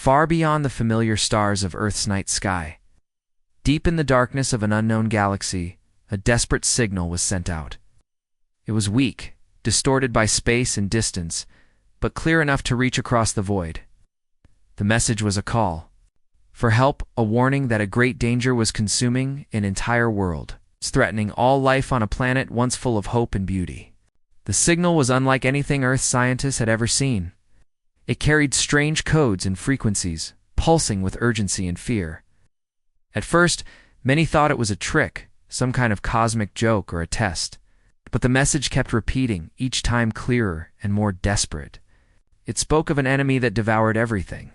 far beyond the familiar stars of Earth's night sky. Deep in the darkness of an unknown galaxy, a desperate signal was sent out. It was weak, distorted by space and distance, but clear enough to reach across the void. The message was a call for help, a warning that a great danger was consuming an entire world, threatening all life on a planet once full of hope and beauty. The signal was unlike anything Earth scientists had ever seen. It carried strange codes and frequencies, pulsing with urgency and fear. At first, many thought it was a trick, some kind of cosmic joke or a test. But the message kept repeating, each time clearer and more desperate. It spoke of an enemy that devoured everything,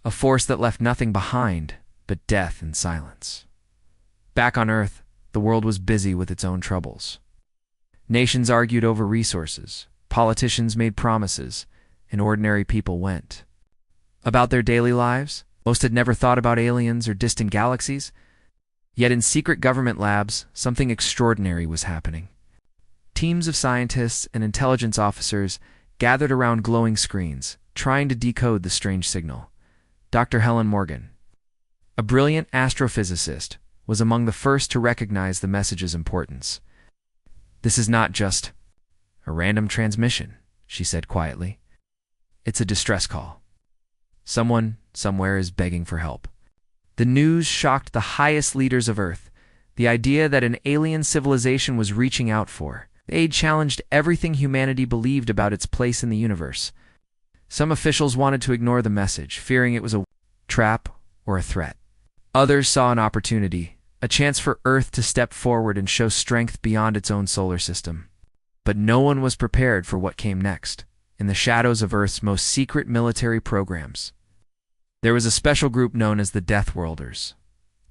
a force that left nothing behind but death and silence. Back on Earth, the world was busy with its own troubles. Nations argued over resources, politicians made promises, and ordinary people went about their daily lives. Most had never thought about aliens or distant galaxies. Yet in secret government labs, something extraordinary was happening. Teams of scientists and intelligence officers gathered around glowing screens, trying to decode the strange signal. Dr. Helen Morgan, a brilliant astrophysicist, was among the first to recognize the message's importance. "This is not just a random transmission," she said quietly. "It's a distress call. Someone, somewhere is begging for help." The news shocked the highest leaders of Earth. The idea that an alien civilization was reaching out for aid challenged everything humanity believed about its place in the universe. Some officials wanted to ignore the message, fearing it was a trap or a threat. Others saw an opportunity, a chance for Earth to step forward and show strength beyond its own solar system. But no one was prepared for what came next, in the shadows of Earth's most secret military programs. There was a special group known as the Deathworlders.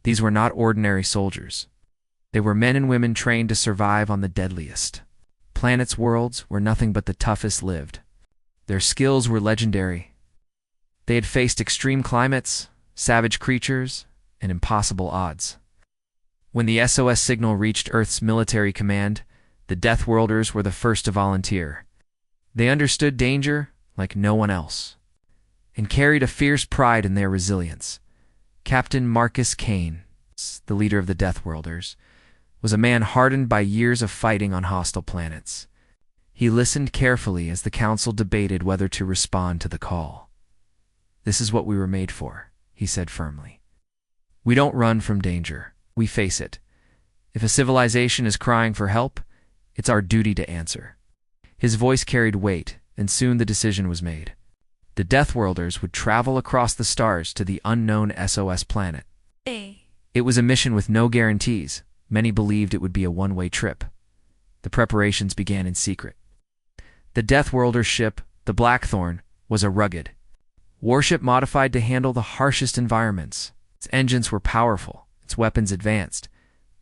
These were not ordinary soldiers. They were men and women trained to survive on the deadliest planets' worlds where nothing but the toughest lived. Their skills were legendary. They had faced extreme climates, savage creatures, and impossible odds. When the SOS signal reached Earth's military command, the Deathworlders were the first to volunteer. They understood danger like no one else, and carried a fierce pride in their resilience. Captain Marcus Kane, the leader of the Deathworlders, was a man hardened by years of fighting on hostile planets. He listened carefully as the council debated whether to respond to the call. "This is what we were made for," he said firmly. "We don't run from danger, we face it. If a civilization is crying for help, it's our duty to answer." His voice carried weight, and soon the decision was made. The Deathworlders would travel across the stars to the unknown SOS planet. It was a mission with no guarantees. Many believed it would be a one-way trip. The preparations began in secret. The Deathworlder ship, the Blackthorn, was a rugged warship modified to handle the harshest environments. Its engines were powerful, its weapons advanced,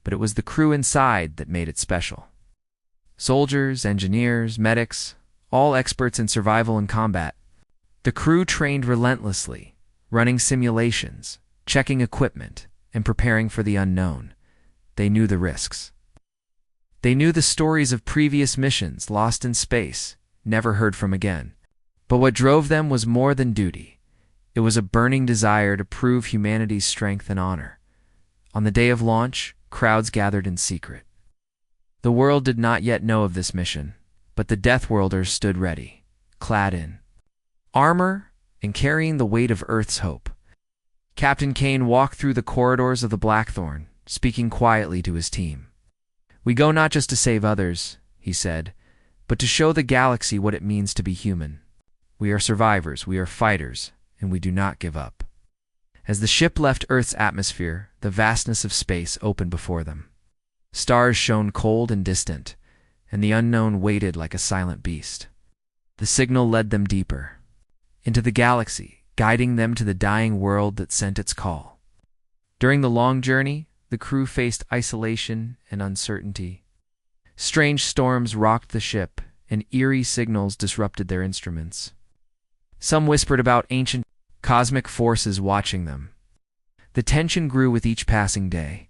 but it was the crew inside that made it special. Soldiers, engineers, medics, all experts in survival and combat. The crew trained relentlessly, running simulations, checking equipment, and preparing for the unknown. They knew the risks. They knew the stories of previous missions lost in space, never heard from again. But what drove them was more than duty. It was a burning desire to prove humanity's strength and honor. On the day of launch, crowds gathered in secret. The world did not yet know of this mission, but the Deathworlders stood ready, clad in armor and carrying the weight of Earth's hope. Captain Kane walked through the corridors of the Blackthorn, speaking quietly to his team. "We go not just to save others," he said, "but to show the galaxy what it means to be human. We are survivors, we are fighters, and we do not give up." As the ship left Earth's atmosphere, the vastness of space opened before them. Stars shone cold and distant, and the unknown waited like a silent beast. The signal led them deeper into the galaxy, guiding them to the dying world that sent its call. During the long journey, the crew faced isolation and uncertainty. Strange storms rocked the ship, and eerie signals disrupted their instruments. Some whispered about ancient cosmic forces watching them. The tension grew with each passing day.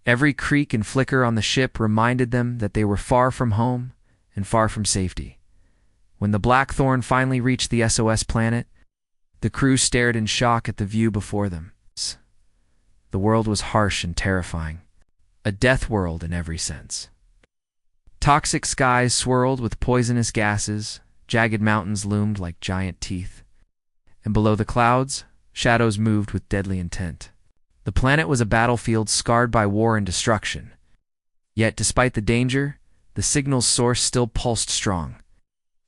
Every creak and flicker on the ship reminded them that they were far from home and far from safety. When the Blackthorn finally reached the SOS planet, The crew stared in shock at the view before them. The world was harsh and terrifying. A death world in every sense. Toxic skies swirled with poisonous gases, jagged mountains loomed like giant teeth, and below the clouds, shadows moved with deadly intent. The planet was a battlefield scarred by war and destruction. Yet, despite the danger, the signal's source still pulsed strong.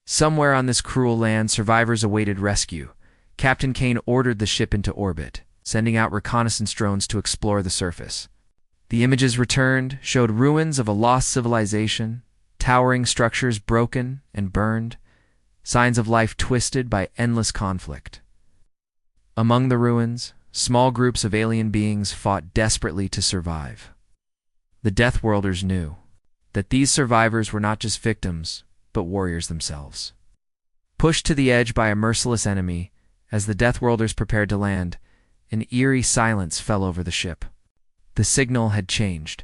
Somewhere on this cruel land, survivors awaited rescue. Captain Kane ordered the ship into orbit, sending out reconnaissance drones to explore the surface. The images returned showed ruins of a lost civilization, towering structures broken and burned, signs of life twisted by endless conflict. Among the ruins, small groups of alien beings fought desperately to survive. The Deathworlders knew that these survivors were not just victims, but warriors themselves. Pushed to the edge by a merciless enemy, as the Deathworlders prepared to land, an eerie silence fell over the ship. The signal had changed.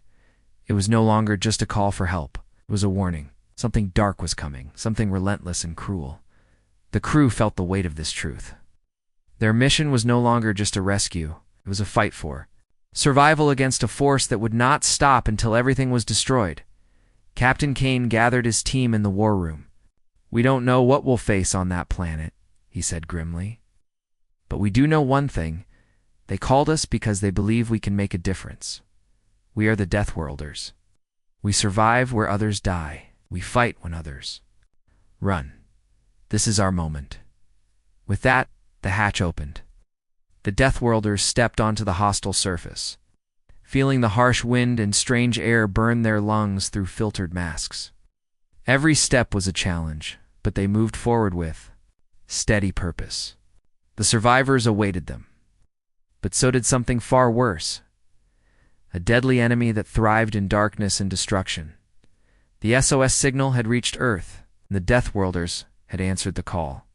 It was no longer just a call for help. It was a warning. Something dark was coming, something relentless and cruel. The crew felt the weight of this truth. Their mission was no longer just a rescue. It was a fight for survival against a force that would not stop until everything was destroyed. Captain Kane gathered his team in the war room. "We don't know what we'll face on that planet," he said grimly. "But we do know one thing. They called us because they believe we can make a difference. We are the Deathworlders. We survive where others die. We fight when others run. This is our moment." With that, the hatch opened. The Deathworlders stepped onto the hostile surface, feeling the harsh wind and strange air burn their lungs through filtered masks. Every step was a challenge, but they moved forward with steady purpose. The survivors awaited them. But so did something far worse. A deadly enemy that thrived in darkness and destruction. The SOS signal had reached Earth, and the Deathworlders had answered the call.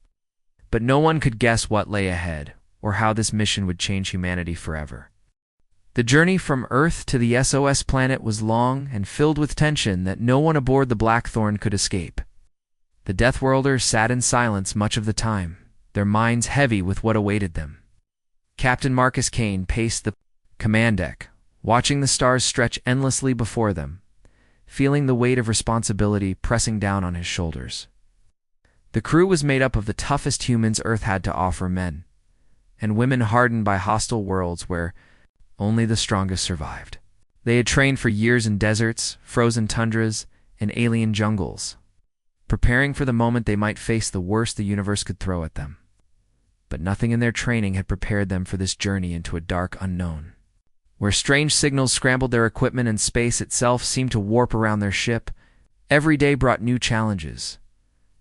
But no one could guess what lay ahead, or how this mission would change humanity forever. The journey from Earth to the SOS planet was long and filled with tension that no one aboard the Blackthorn could escape. The Deathworlders sat in silence much of the time, their minds heavy with what awaited them. Captain Marcus Kane paced the command deck, watching the stars stretch endlessly before them, feeling the weight of responsibility pressing down on his shoulders. The crew was made up of the toughest humans Earth had to offer, men and women hardened by hostile worlds where only the strongest survived. They had trained for years in deserts, frozen tundras, and alien jungles, preparing for the moment they might face the worst the universe could throw at them. But nothing in their training had prepared them for this journey into a dark unknown, where strange signals scrambled their equipment and space itself seemed to warp around their ship. Every day brought new challenges.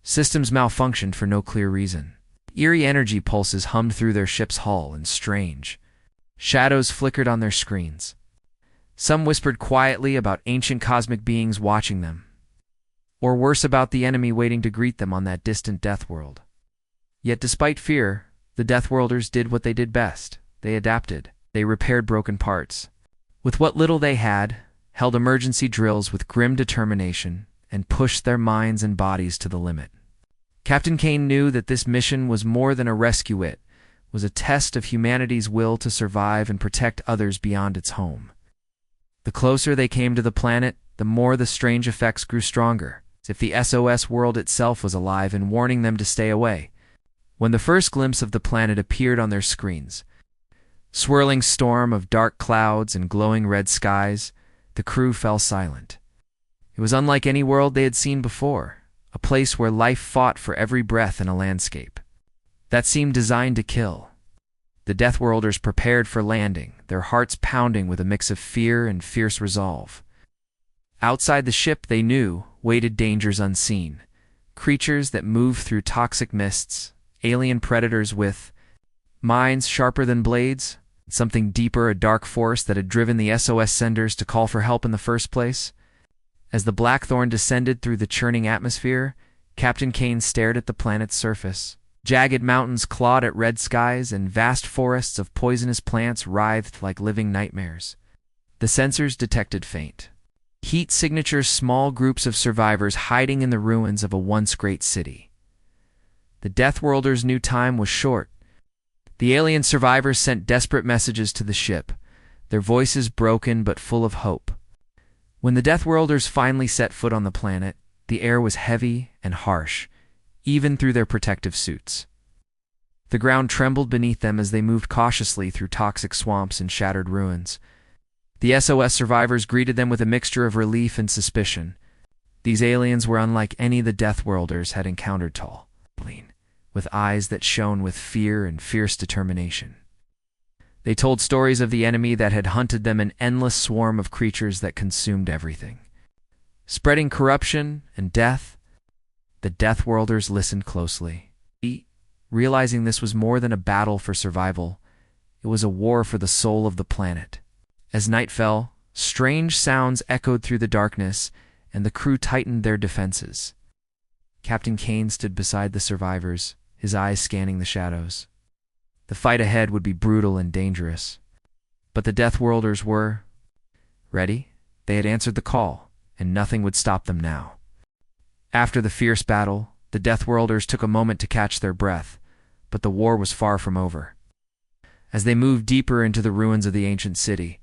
Systems malfunctioned for no clear reason. Eerie energy pulses hummed through their ship's hull, and strange shadows flickered on their screens. Some whispered quietly about ancient cosmic beings watching them, or worse, about the enemy waiting to greet them on that distant death world. Yet despite fear, the Deathworlders did what they did best. They adapted. They repaired broken parts. With what little they had, held emergency drills with grim determination, and pushed their minds and bodies to the limit. Captain Kane knew that this mission was more than a rescue. It was a test of humanity's will to survive and protect others beyond its home. The closer they came to the planet, the more the strange effects grew stronger, as if the SOS world itself was alive and warning them to stay away. When the first glimpse of the planet appeared on their screens, swirling storm of dark clouds and glowing red skies, the crew fell silent. It was unlike any world they had seen before, a place where life fought for every breath in a landscape that seemed designed to kill. The Deathworlders prepared for landing, their hearts pounding with a mix of fear and fierce resolve. Outside the ship, they knew, waited dangers unseen, creatures that moved through toxic mists, alien predators with minds sharper than blades, something deeper, a dark force that had driven the SOS senders to call for help in the first place. As the Blackthorn descended through the churning atmosphere, Captain Kane stared at the planet's surface. Jagged mountains clawed at red skies, and vast forests of poisonous plants writhed like living nightmares. The sensors detected faint heat signatures, small groups of survivors hiding in the ruins of a once great city. The Deathworlders knew time was short. The alien survivors sent desperate messages to the ship, their voices broken but full of hope. When the Deathworlders finally set foot on the planet, the air was heavy and harsh, even through their protective suits. The ground trembled beneath them as they moved cautiously through toxic swamps and shattered ruins. The SOS survivors greeted them with a mixture of relief and suspicion. These aliens were unlike any the Deathworlders had encountered, tall, lean, with eyes that shone with fear and fierce determination. They told stories of the enemy that had hunted them, an endless swarm of creatures that consumed everything, spreading corruption and death. The Deathworlders listened closely, realizing this was more than a battle for survival. It was a war for the soul of the planet. As night fell, strange sounds echoed through the darkness, and the crew tightened their defenses. Captain Kane stood beside the survivors, his eyes scanning the shadows. The fight ahead would be brutal and dangerous. But the Deathworlders were ready. They had answered the call, and nothing would stop them now. After the fierce battle, the Deathworlders took a moment to catch their breath, but the war was far from over. As they moved deeper into the ruins of the ancient city,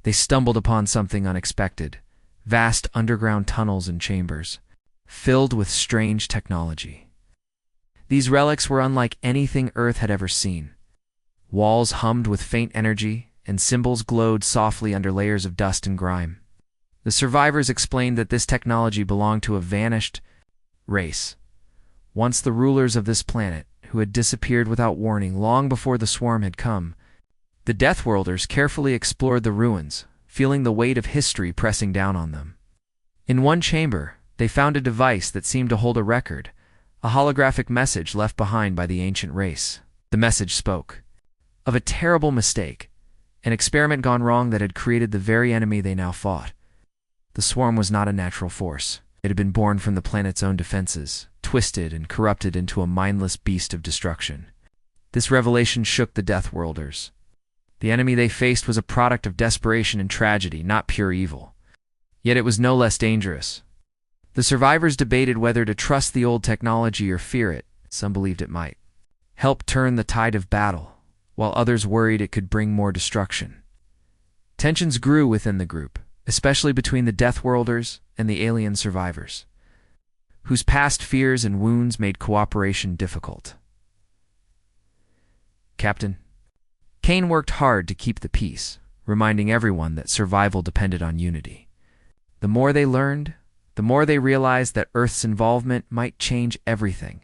they stumbled upon something unexpected: vast underground tunnels and chambers, filled with strange technology. These relics were unlike anything Earth had ever seen. Walls hummed with faint energy, and symbols glowed softly under layers of dust and grime. The survivors explained that this technology belonged to a vanished race, once the rulers of this planet, who had disappeared without warning long before the swarm had come. The Deathworlders carefully explored the ruins, feeling the weight of history pressing down on them. In one chamber, they found a device that seemed to hold a record, a holographic message left behind by the ancient race. The message spoke of a terrible mistake, an experiment gone wrong that had created the very enemy they now fought. The swarm was not a natural force. It had been born from the planet's own defenses, twisted and corrupted into a mindless beast of destruction. This revelation shook the Deathworlders. The enemy they faced was a product of desperation and tragedy, not pure evil. Yet it was no less dangerous. The survivors debated whether to trust the old technology or fear it. Some believed it might help turn the tide of battle, while others worried it could bring more destruction. Tensions grew within the group, especially between the Deathworlders and the alien survivors, whose past fears and wounds made cooperation difficult. Captain Kane worked hard to keep the peace, reminding everyone that survival depended on unity. The more they learned, the more they realized that Earth's involvement might change everything,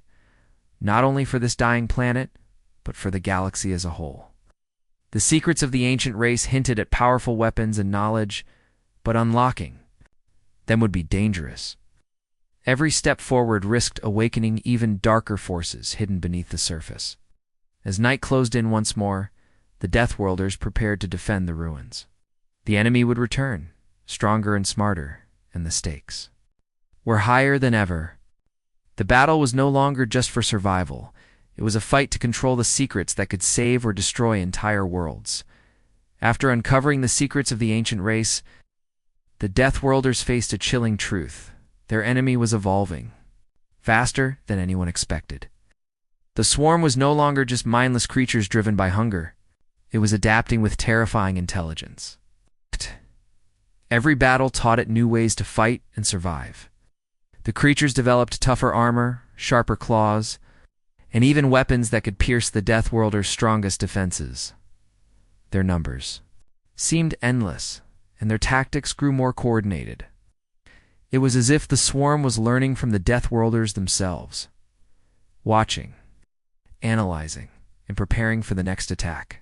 not only for this dying planet, but for the galaxy as a whole. The secrets of the ancient race hinted at powerful weapons and knowledge, but unlocking them would be dangerous. Every step forward risked awakening even darker forces hidden beneath the surface. As night closed in once more, the Deathworlders prepared to defend the ruins. The enemy would return, stronger and smarter, and the stakes were higher than ever. The battle was no longer just for survival. It was a fight to control the secrets that could save or destroy entire worlds. After uncovering the secrets of the ancient race, the Deathworlders faced a chilling truth. Their enemy was evolving, faster than anyone expected. The swarm was no longer just mindless creatures driven by hunger. It was adapting with terrifying intelligence. Every battle taught it new ways to fight and survive. The creatures developed tougher armor, sharper claws, and even weapons that could pierce the Deathworlders' strongest defenses. Their numbers seemed endless, and their tactics grew more coordinated. It was as if the swarm was learning from the Deathworlders themselves, watching, analyzing, and preparing for the next attack.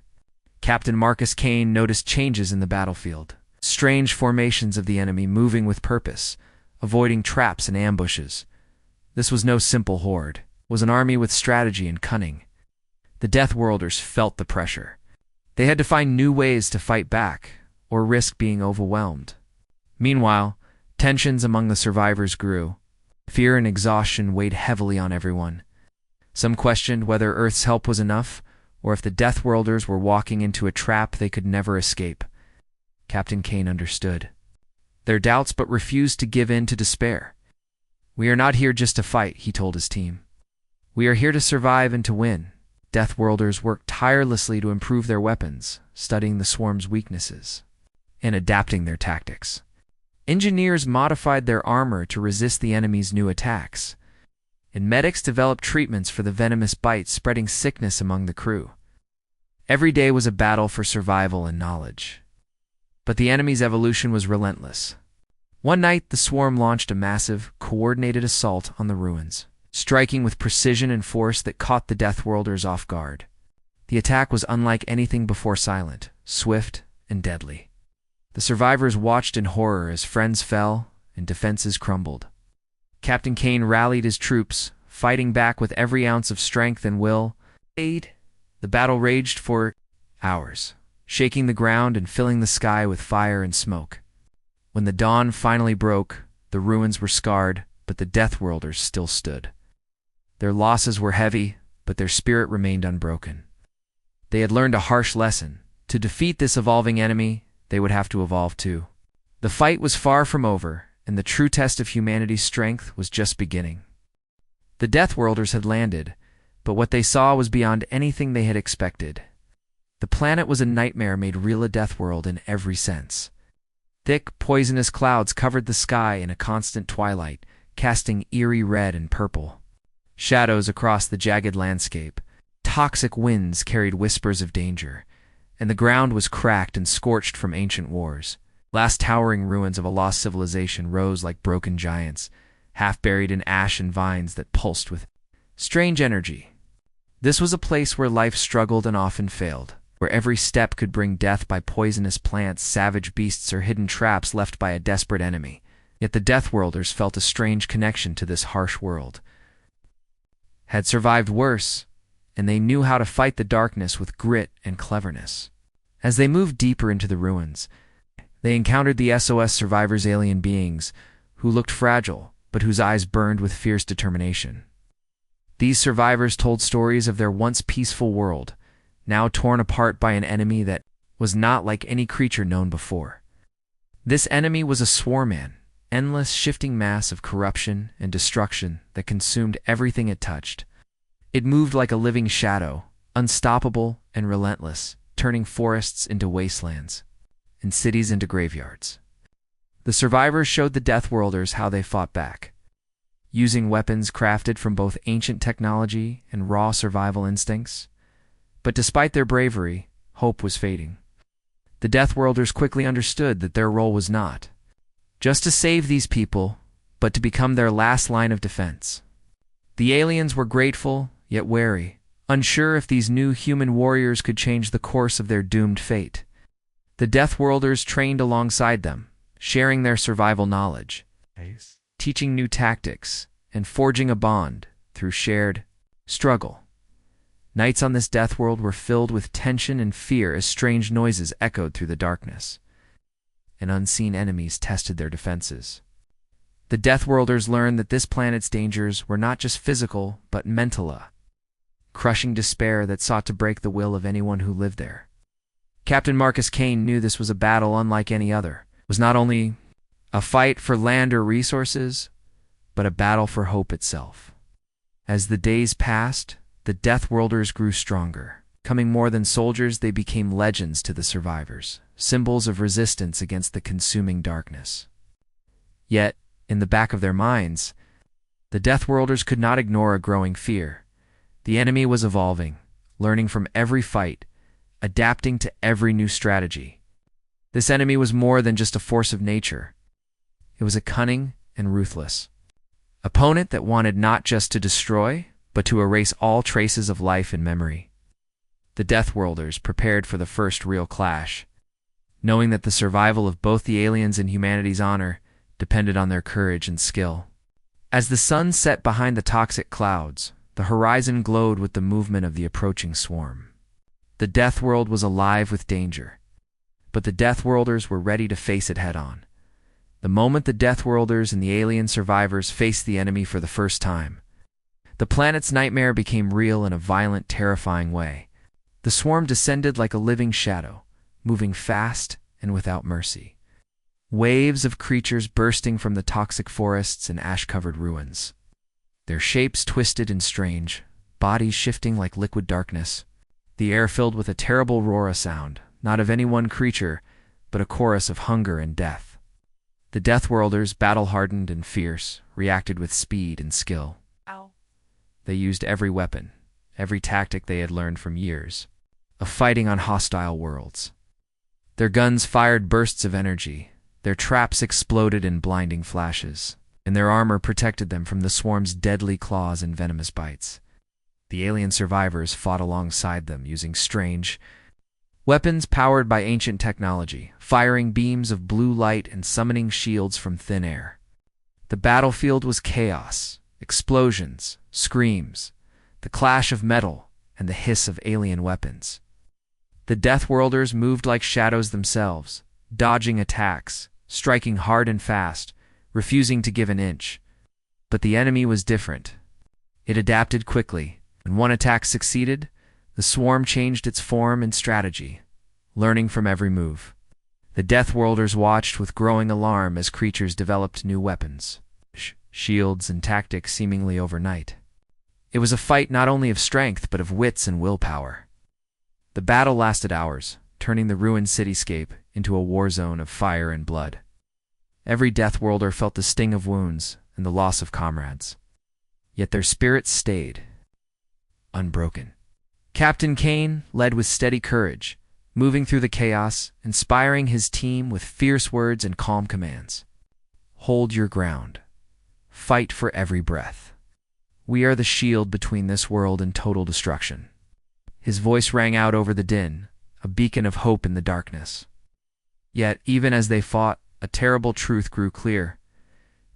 Captain Marcus Kane noticed changes in the battlefield, strange formations of the enemy moving with purpose, avoiding traps and ambushes. This was no simple horde. It was an army with strategy and cunning. The Deathworlders felt the pressure. They had to find new ways to fight back, or risk being overwhelmed. Meanwhile, tensions among the survivors grew. Fear and exhaustion weighed heavily on everyone. Some questioned whether Earth's help was enough, or if the Deathworlders were walking into a trap they could never escape. Captain Kane understood their doubts but refused to give in to despair. "We are not here just to fight," he told his team. "We are here to survive and to win." Deathworlders worked tirelessly to improve their weapons, studying the swarm's weaknesses and adapting their tactics. Engineers modified their armor to resist the enemy's new attacks, and medics developed treatments for the venomous bites spreading sickness among the crew. Every day was a battle for survival and knowledge. But the enemy's evolution was relentless. One night, the swarm launched a massive, coordinated assault on the ruins, striking with precision and force that caught the Deathworlders off guard. The attack was unlike anything before, silent, swift, and deadly. The survivors watched in horror as friends fell and defenses crumbled. Captain Kane rallied his troops, fighting back with every ounce of strength and will. The battle raged for hours, shaking the ground and filling the sky with fire and smoke. When the dawn finally broke, the ruins were scarred, but the Deathworlders still stood. Their losses were heavy, but their spirit remained unbroken. They had learned a harsh lesson. To defeat this evolving enemy, they would have to evolve too. The fight was far from over, and the true test of humanity's strength was just beginning. The Deathworlders had landed, but what they saw was beyond anything they had expected. The planet was a nightmare made real, a Deathworld in every sense. Thick, poisonous clouds covered the sky in a constant twilight, casting eerie red and purple shadows across the jagged landscape. Toxic winds carried whispers of danger, and the ground was cracked and scorched from ancient wars. Last towering ruins of a lost civilization rose like broken giants, half buried in ash and vines that pulsed with strange energy. This was a place where life struggled and often failed, where every step could bring death by poisonous plants, savage beasts, or hidden traps left by a desperate enemy. Yet the Deathworlders felt a strange connection to this harsh world, had survived worse, and they knew how to fight the darkness with grit and cleverness. As they moved deeper into the ruins, they encountered the SOS survivors, alien beings who looked fragile, but whose eyes burned with fierce determination. These survivors told stories of their once peaceful world, now torn apart by an enemy that was not like any creature known before. This enemy was a swarm, an endless shifting mass of corruption and destruction that consumed everything it touched. It moved like a living shadow, unstoppable and relentless, turning forests into wastelands and cities into graveyards. The survivors showed the Deathworlders how they fought back, using weapons crafted from both ancient technology and raw survival instincts. But despite their bravery, hope was fading. The Deathworlders quickly understood that their role was not just to save these people, but to become their last line of defense. The aliens were grateful, yet wary, unsure if these new human warriors could change the course of their doomed fate. The Deathworlders trained alongside them, sharing their survival knowledge, teaching new tactics, and forging a bond through shared struggle. Nights on this Deathworld were filled with tension and fear as strange noises echoed through the darkness, and unseen enemies tested their defenses. The Deathworlders learned that this planet's dangers were not just physical, but mental, a crushing despair that sought to break the will of anyone who lived there. Captain Marcus Kane knew this was a battle unlike any other. It was not only a fight for land or resources, but a battle for hope itself. As the days passed, the Deathworlders grew stronger. Becoming more than soldiers, they became legends to the survivors, symbols of resistance against the consuming darkness. Yet, in the back of their minds, the Deathworlders could not ignore a growing fear. The enemy was evolving, learning from every fight, adapting to every new strategy. This enemy was more than just a force of nature. It was a cunning and ruthless opponent that wanted not just to destroy, but to erase all traces of life and memory. The Deathworlders prepared for the first real clash, knowing that the survival of both the aliens and humanity's honor depended on their courage and skill. As the sun set behind the toxic clouds, the horizon glowed with the movement of the approaching swarm. The Deathworld was alive with danger, but the Deathworlders were ready to face it head-on. The moment the Deathworlders and the alien survivors faced the enemy for the first time, the planet's nightmare became real in a violent, terrifying way. The swarm descended like a living shadow, moving fast and without mercy. Waves of creatures bursting from the toxic forests and ash-covered ruins. Their shapes twisted and strange, bodies shifting like liquid darkness. The air filled with a terrible roar sound, not of any one creature, but a chorus of hunger and death. The Deathworlders, battle-hardened and fierce, reacted with speed and skill. Ow. They used every weapon, every tactic they had learned from years of fighting on hostile worlds. Their guns fired bursts of energy, their traps exploded in blinding flashes, and their armor protected them from the swarm's deadly claws and venomous bites. The alien survivors fought alongside them using strange weapons powered by ancient technology, firing beams of blue light and summoning shields from thin air. The battlefield was chaos, explosions, screams, the clash of metal, and the hiss of alien weapons. The Deathworlders moved like shadows themselves, dodging attacks, striking hard and fast, refusing to give an inch. But the enemy was different. It adapted quickly. When one attack succeeded, the swarm changed its form and strategy, learning from every move. The Deathworlders watched with growing alarm as creatures developed new weapons, shields, and tactics seemingly overnight. It was a fight not only of strength but of wits and willpower. The battle lasted hours, turning the ruined cityscape into a war zone of fire and blood. Every Deathworlder felt the sting of wounds and the loss of comrades. Yet their spirits stayed unbroken. Captain Kane led with steady courage, moving through the chaos, inspiring his team with fierce words and calm commands. Hold your ground. Fight for every breath. We are the shield between this world and total destruction. His voice rang out over the din, a beacon of hope in the darkness. Yet, even as they fought, a terrible truth grew clear.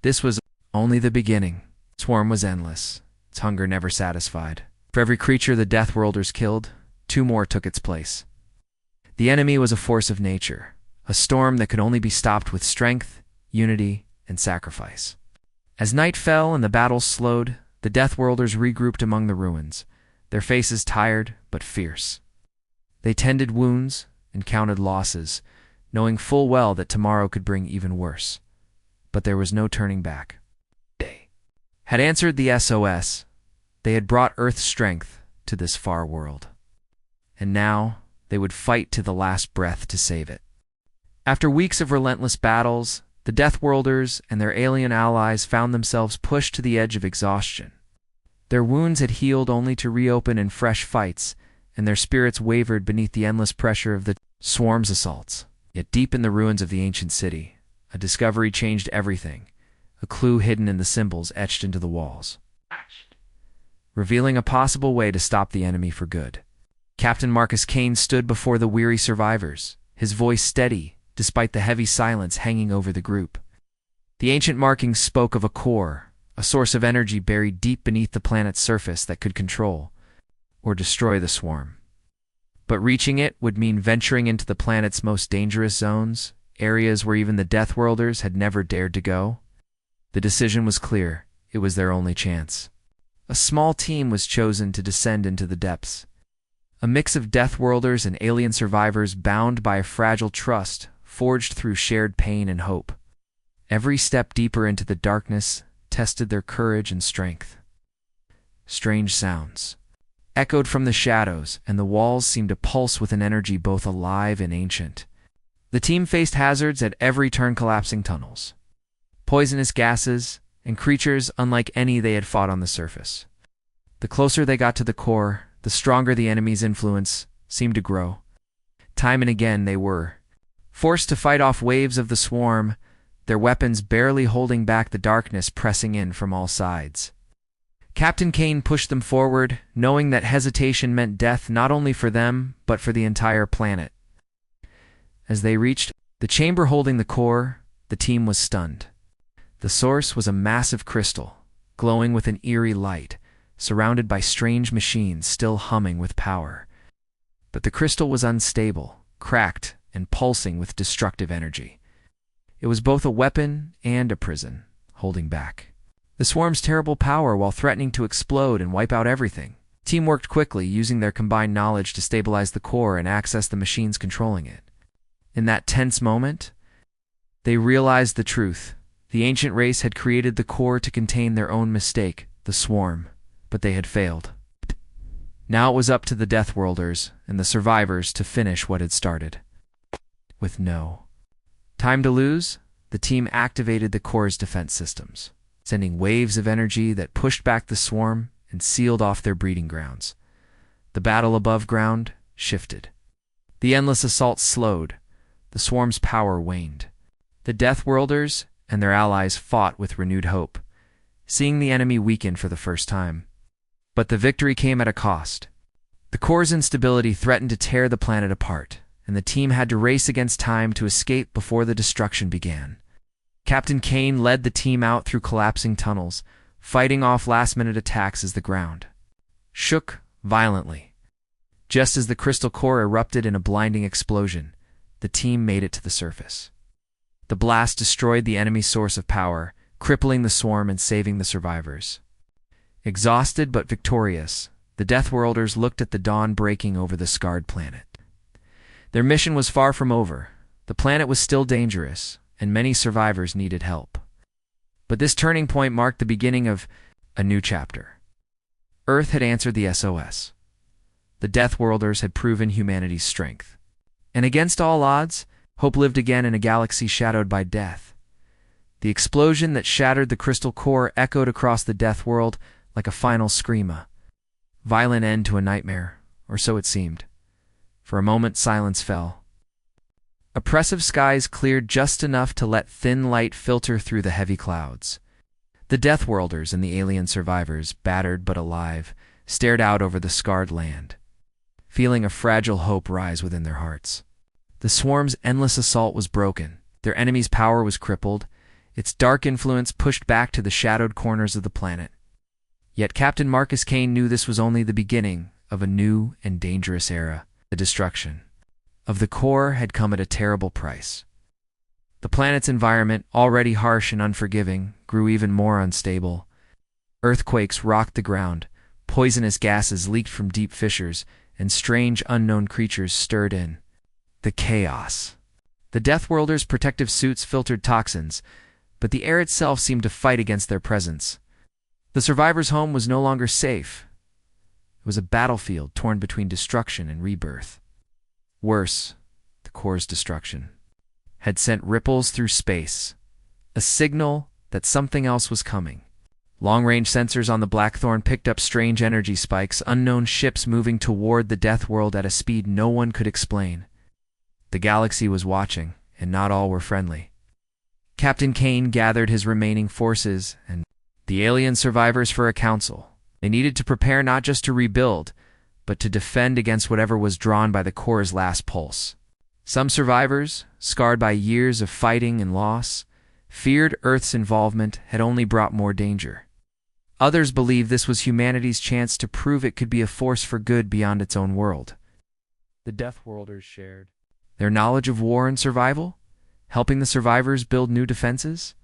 This was only the beginning. The swarm was endless, its hunger never satisfied. For every creature the Deathworlders killed, two more took its place. The enemy was a force of nature, a storm that could only be stopped with strength, unity, and sacrifice. As night fell and the battle slowed, the Deathworlders regrouped among the ruins, their faces tired but fierce. They tended wounds and counted losses, knowing full well that tomorrow could bring even worse. But there was no turning back. They had answered the SOS. They had brought Earth's strength to this far world. And now they would fight to the last breath to save it. After weeks of relentless battles, the Deathworlders and their alien allies found themselves pushed to the edge of exhaustion. Their wounds had healed only to reopen in fresh fights, and their spirits wavered beneath the endless pressure of the swarm's assaults. Yet deep in the ruins of the ancient city, a discovery changed everything, a clue hidden in the symbols etched into the walls, revealing a possible way to stop the enemy for good. Captain Marcus Kane stood before the weary survivors, his voice steady despite the heavy silence hanging over the group. The ancient markings spoke of a core, a source of energy buried deep beneath the planet's surface that could control or destroy the swarm. But reaching it would mean venturing into the planet's most dangerous zones, areas where even the Deathworlders had never dared to go. The decision was clear. It was their only chance. A small team was chosen to descend into the depths. A mix of Deathworlders and alien survivors bound by a fragile trust, forged through shared pain and hope. Every step deeper into the darkness tested their courage and strength. Strange sounds echoed from the shadows, and the walls seemed to pulse with an energy both alive and ancient. The team faced hazards at every turn: collapsing tunnels, poisonous gases, and creatures unlike any they had fought on the surface. The closer they got to the core, the stronger the enemy's influence seemed to grow. Time and again they were forced to fight off waves of the swarm, their weapons barely holding back the darkness pressing in from all sides. Captain Kane pushed them forward, knowing that hesitation meant death not only for them, but for the entire planet. As they reached the chamber holding the core, the team was stunned. The source was a massive crystal, glowing with an eerie light, surrounded by strange machines still humming with power. But the crystal was unstable, cracked, and pulsing with destructive energy. It was both a weapon and a prison, holding back the swarm's terrible power while threatening to explode and wipe out everything. The team worked quickly, using their combined knowledge to stabilize the core and access the machines controlling it. In that tense moment, they realized the truth. The ancient race had created the core to contain their own mistake, the swarm, but they had failed. Now it was up to the Deathworlders and the survivors to finish what had started. With no time to lose, the team activated the core's defense systems, sending waves of energy that pushed back the swarm and sealed off their breeding grounds. The battle above ground shifted. The endless assault slowed. The swarm's power waned. The Deathworlders and their allies fought with renewed hope, seeing the enemy weaken for the first time. But the victory came at a cost. The core's instability threatened to tear the planet apart, and the team had to race against time to escape before the destruction began. Captain Kane led the team out through collapsing tunnels, fighting off last-minute attacks as the ground shook violently. Just as the crystal core erupted in a blinding explosion, the team made it to the surface. The blast destroyed the enemy's source of power, crippling the swarm and saving the survivors. Exhausted but victorious, the Deathworlders looked at the dawn breaking over the scarred planet. Their mission was far from over. The planet was still dangerous, and many survivors needed help. But this turning point marked the beginning of a new chapter. Earth had answered the SOS. The Deathworlders had proven humanity's strength. And against all odds, hope lived again in a galaxy shadowed by death. The explosion that shattered the crystal core echoed across the Death world like a final scream, a violent end to a nightmare, or so it seemed. For a moment, silence fell. Oppressive skies cleared just enough to let thin light filter through the heavy clouds. The Deathworlders and the alien survivors, battered but alive, stared out over the scarred land, feeling a fragile hope rise within their hearts. The swarm's endless assault was broken. Their enemy's power was crippled, its dark influence pushed back to the shadowed corners of the planet. Yet Captain Marcus Kane knew this was only the beginning of a new and dangerous era. The destruction of the core had come at a terrible price. The planet's environment, already harsh and unforgiving, grew even more unstable. Earthquakes rocked the ground, poisonous gases leaked from deep fissures, and strange unknown creatures stirred in. The chaos. The Deathworlders' protective suits filtered toxins, but the air itself seemed to fight against their presence. The survivors' home was no longer safe. It was a battlefield torn between destruction and rebirth. Worse, the core's destruction had sent ripples through space, a signal that something else was coming. Long-range sensors on the Blackthorn picked up strange energy spikes, unknown ships moving toward the Death world at a speed no one could explain. The galaxy was watching, and not all were friendly. Captain Kane gathered his remaining forces and the alien survivors for a council. They needed to prepare not just to rebuild, but to defend against whatever was drawn by the core's last pulse. Some survivors, scarred by years of fighting and loss, feared Earth's involvement had only brought more danger. Others believed this was humanity's chance to prove it could be a force for good beyond its own world. The Deathworlders shared their knowledge of war and survival, helping the survivors build new defenses,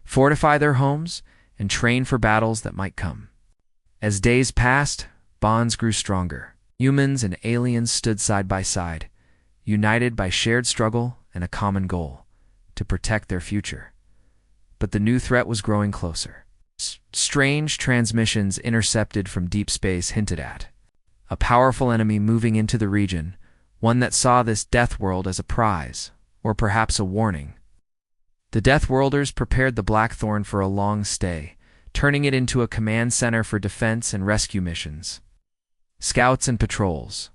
fortify their homes, and train for battles that might come. As days passed, bonds grew stronger. Humans and aliens stood side by side, united by shared struggle and a common goal, to protect their future. But the new threat was growing closer. Strange transmissions intercepted from deep space hinted at a powerful enemy moving into the region, one that saw this Death world as a prize, or perhaps a warning. The Deathworlders prepared the Blackthorn for a long stay, turning it into a command center for defense and rescue missions. Scouts and patrols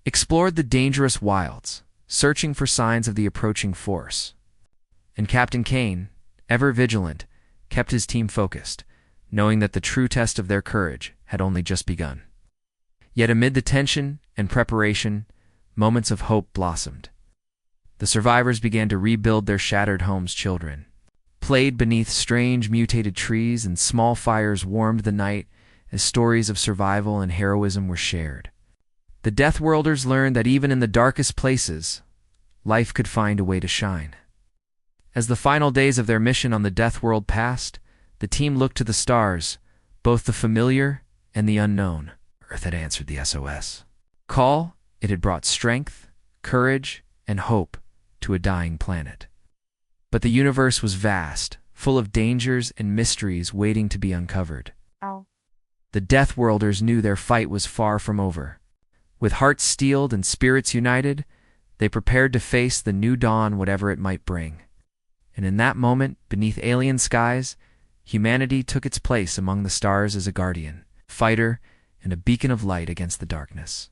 explored the dangerous wilds, searching for signs of the approaching force. And Captain Kane, ever vigilant, kept his team focused, knowing that the true test of their courage had only just begun. Yet amid the tension and preparation, moments of hope blossomed. The survivors began to rebuild their shattered homes. Children played beneath strange mutated trees, and small fires warmed the night as stories of survival and heroism were shared. The Deathworlders learned that even in the darkest places, life could find a way to shine. As the final days of their mission on the Death world passed, the team looked to the stars, both the familiar and the unknown. Earth had answered the SOS call. It had brought strength, courage, and hope to a dying planet. But the universe was vast, full of dangers and mysteries waiting to be uncovered. The The Deathworlders knew their fight was far from over. With hearts steeled and spirits united, they prepared to face the new dawn, whatever it might bring. And in that moment, beneath alien skies, humanity took its place among the stars as a guardian, fighter, and a beacon of light against the darkness.